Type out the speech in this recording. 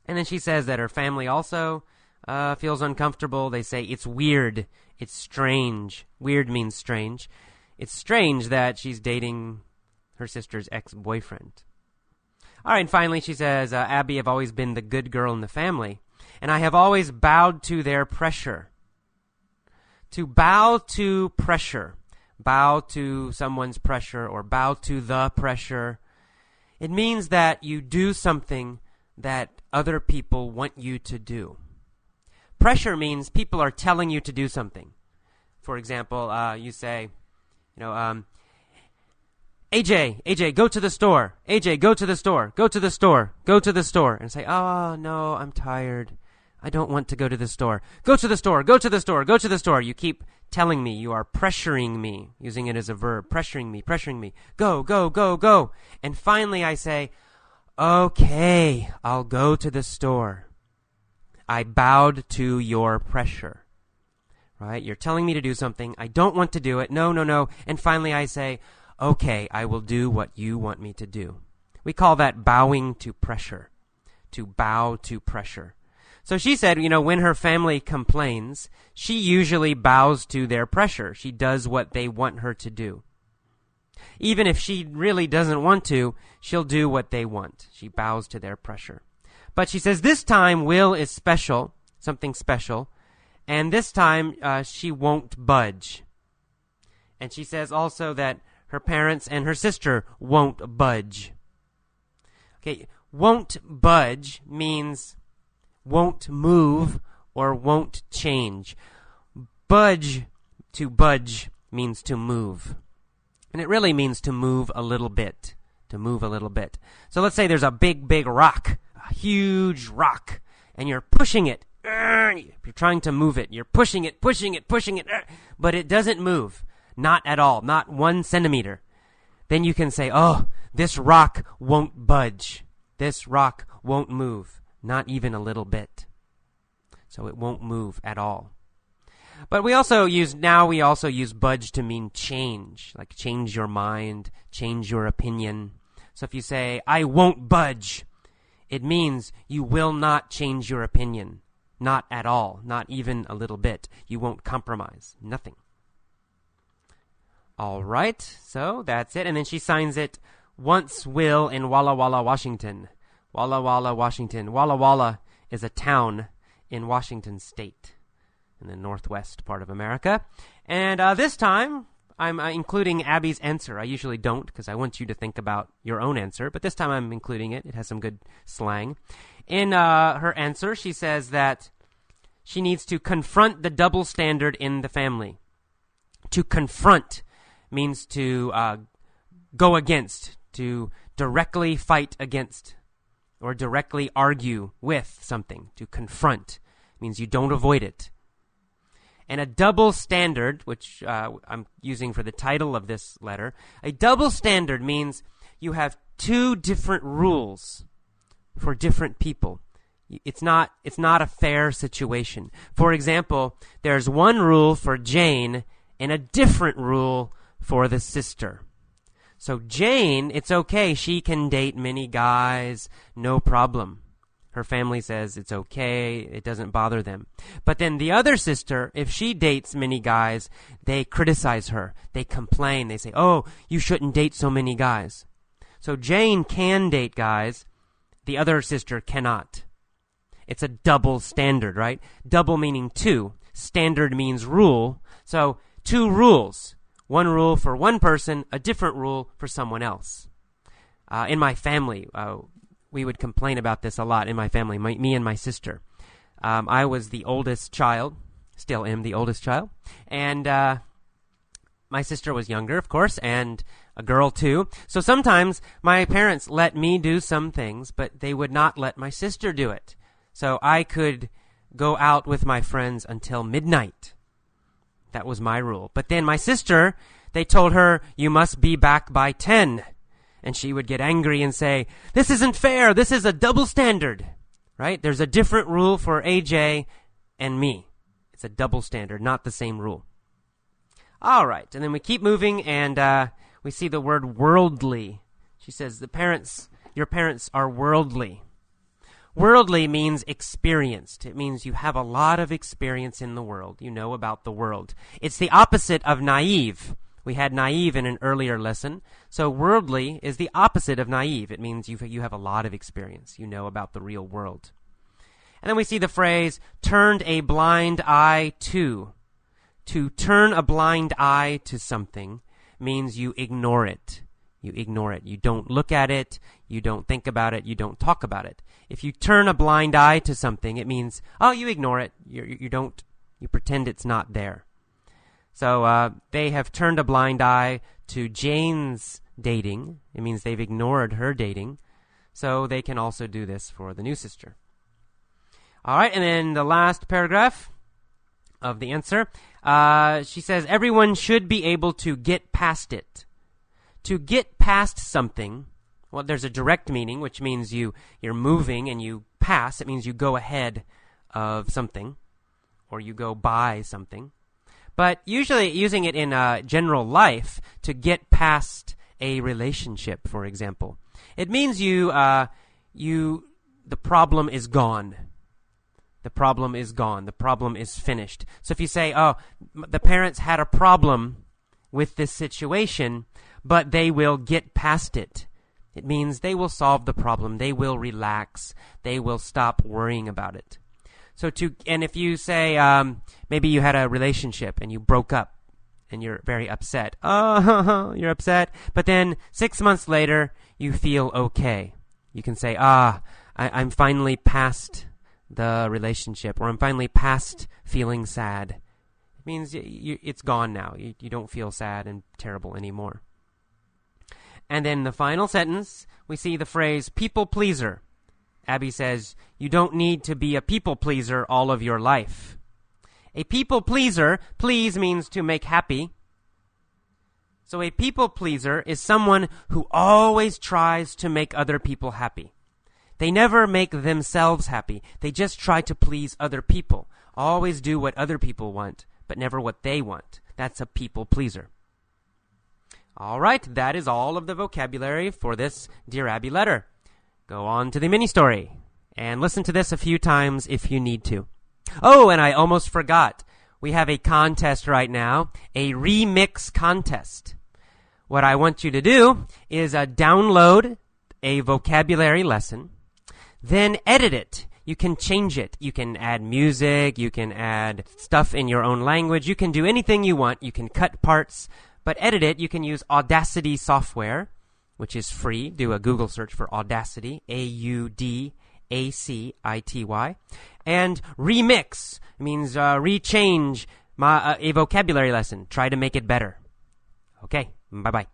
And then she says that her family also feels uncomfortable. They say it's weird. It's strange. Weird means strange. It's strange that she's dating her sister's ex-boyfriend. All right, and finally she says, Abby, I've always been the good girl in the family, and I have always bowed to their pressure. To bow to pressure, bow to someone's pressure, or bow to the pressure, it means that you do something that other people want you to do. Pressure means people are telling you to do something. For example, you say, AJ, go to the store. AJ, go to the store. Go to the store. Go to the store. And say, oh, no, I'm tired. I don't want to go to the store. Go to the store. Go to the store. Go to the store. You keep telling me. You are pressuring me, using it as a verb. Pressuring me, pressuring me. Go, go, go, go. And finally I say, okay, I'll go to the store. I bowed to your pressure. Right? You're telling me to do something. I don't want to do it. No, no, no. And finally I say, okay, I will do what you want me to do. We call that bowing to pressure. To bow to pressure. So she said, when her family complains, she usually bows to their pressure. She does what they want her to do. Even if she really doesn't want to, she'll do what they want. She bows to their pressure. But she says this time Will is special, something special, and this time she won't budge. And she says also that her parents and her sister won't budge. Okay, won't budge means won't move or won't change. Budge, to budge, means to move. And it really means to move a little bit. To move a little bit. So let's say there's a big, big rock. A huge rock. And you're pushing it. You're trying to move it. You're pushing it, pushing it, pushing it. But it doesn't move. Not at all. Not 1 centimeter. Then you can say, oh, this rock won't budge. This rock won't move. Not even a little bit. So it won't move at all. But we also use budge to mean change. Like change your mind, change your opinion. So if you say, I won't budge, it means you will not change your opinion. Not at all. Not even a little bit. You won't compromise. Nothing. All right. So that's it. And then she signs it, Once Will in Walla Walla, Washington. Walla Walla, Washington. Walla Walla is a town in Washington State, in the northwest part of America. And this time, I'm including Abby's answer. I usually don't, because I want you to think about your own answer. But this time I'm including it. It has some good slang. In her answer, she says that she needs to confront the double standard in the family. To confront means to go against, to directly fight against, or directly argue with something. To confront means you don't avoid it. And a double standard, which I'm using for the title of this letter, a double standard means you have 2 different rules for different people. It's not a fair situation. For example, there's one rule for Jane and a different rule for the sister. So Jane, it's okay. She can date many guys, no problem. Her family says it's okay. It doesn't bother them. But then the other sister, if she dates many guys, they criticize her. They complain. They say, oh, you shouldn't date so many guys. So Jane can date guys. The other sister cannot. It's a double standard, right? Double meaning 2. Standard means rule. So 2 rules. One rule for one person, a different rule for someone else. In my family, we would complain about this a lot in my family, me and my sister. I was the oldest child, still am the oldest child, and my sister was younger, of course, and a girl too. So sometimes my parents let me do some things, but they would not let my sister do it. So I could go out with my friends until midnight. That was my rule. But then my sister, they told her, you must be back by 10. And she would get angry and say, this isn't fair. This is a double standard. Right? There's a different rule for AJ and me. It's a double standard, not the same rule. All right. And then we keep moving, and we see the word worldly. She says, your parents are worldly. Worldly means experienced. It means you have a lot of experience in the world. You know about the world. It's the opposite of naive. We had naive in an earlier lesson. So worldly is the opposite of naive. It means you have a lot of experience. You know about the real world. And then we see the phrase, turned a blind eye to. To turn a blind eye to something means you ignore it. You ignore it. You don't look at it. You don't think about it. You don't talk about it. If you turn a blind eye to something, it means, oh, you ignore it. You pretend it's not there. So they have turned a blind eye to Jane's dating. It means they've ignored her dating. So they can also do this for the new sister. All right, and then the last paragraph of the answer. She says, everyone should be able to get past it. To get past something, well, there's a direct meaning, which means you're moving and you pass. It means you go ahead of something or you go by something. But usually using it in general life, to get past a relationship, for example, it means the problem is gone. The problem is gone. The problem is finished. So if you say, oh, the parents had a problem with this situation, but they will get past it, it means they will solve the problem. They will relax. They will stop worrying about it. And if you say, maybe you had a relationship and you broke up and you're very upset. Oh, you're upset. But then 6 months later, you feel okay. You can say, I'm finally past the relationship, or I'm finally past feeling sad. It means it's gone now. You don't feel sad and terrible anymore. And then the final sentence, we see the phrase people pleaser. Abby says, you don't need to be a people pleaser all of your life. A people pleaser, please means to make happy. So a people pleaser is someone who always tries to make other people happy. They never make themselves happy. They just try to please other people. Always do what other people want, but never what they want. That's a people pleaser. All right, that is all of the vocabulary for this Dear Abby letter. Go on to the mini story and listen to this a few times if you need to. Oh, and I almost forgot. We have a contest right now, a remix contest. What I want you to do is download a vocabulary lesson, then edit it. You can change it. You can add music. You can add stuff in your own language. You can do anything you want. You can cut parts, but edit it. You can use Audacity software, which is free. Do a Google search for Audacity, Audacity. And remix means rechange a vocabulary lesson. Try to make it better. Okay, bye-bye.